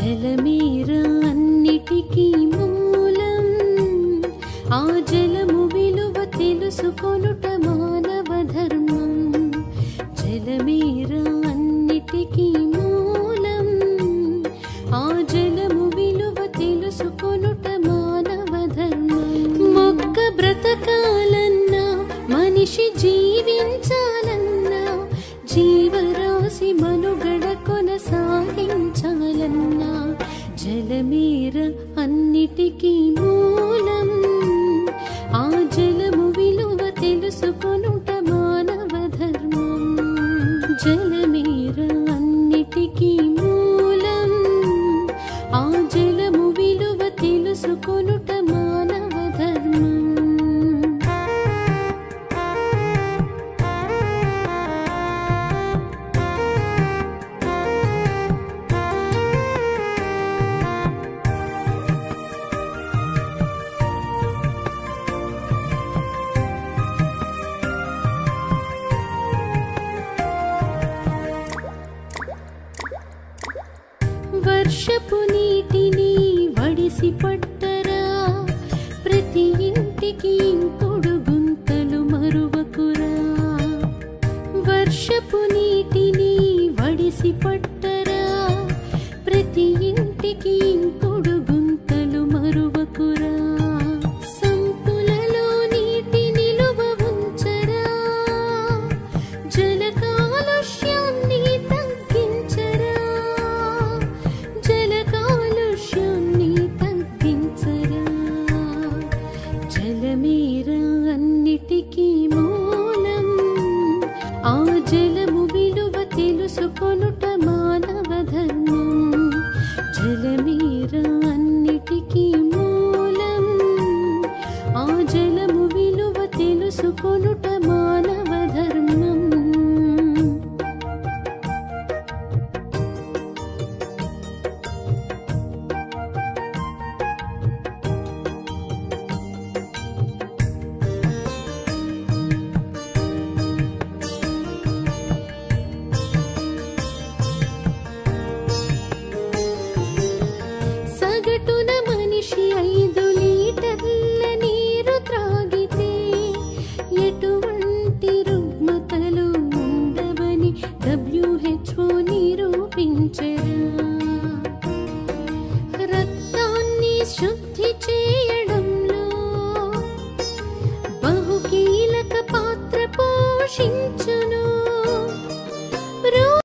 జలమేర అన్నిటికీ మూలం, ఆ జలము విలువ తెలుసుకొనుట మానవ ధర్మం. జలమేర అన్నిటికీ మూలం, ఆ జలము విలువ తెలుసుకొనుట మానవ ధర్మం. మొక్క బ్రతకాలన్నా, మనిషి జీవించాలన్నా, జీవరాశి మనుగడ కొనసాగించాలన్నా, జలమేర అన్నిటికీ మూలం, ఆ జలము విలువ తెలుసుకొనుట మానవ ధర్మం. జలమేర అన్నిటికీ మూలం, ఆ జలము విలువ తెలుసుకొనుట మానవ ధర్మం. వర్షపు నీటిని వడిసి పట్టరా, ప్రతి ఇంటికి ఇంకుడు గుంతలు మరువకురా. వర్షపు నీటిని వడిసి పట్టరా, ప్రతి ఇంటికి ఇంకుడు గుంతలు మరువకురా. సంపులలో నీటి నిలువ ఉంచరా, జల కాలుష్యాన్ని తగ్గించరా, జల కాలుష్యాన్ని తగ్గించరా. జలమేర అన్నిటికీ మూలం, ఆ జలము విలువ తెలుసుకొనుట మానవ ధర్మం. జలమేర అన్నిటికీ మూలం, ఆ జలము విలువ తెలుసుకొనుట మానవ ధర్మం. సగటున మనిషి 5 లీటర్ల నీరు త్రాగితే ఎటువంటి రుగ్మతలు ఉండవని WHO నిరూపించరా. రక్తాన్ని శుద్ధ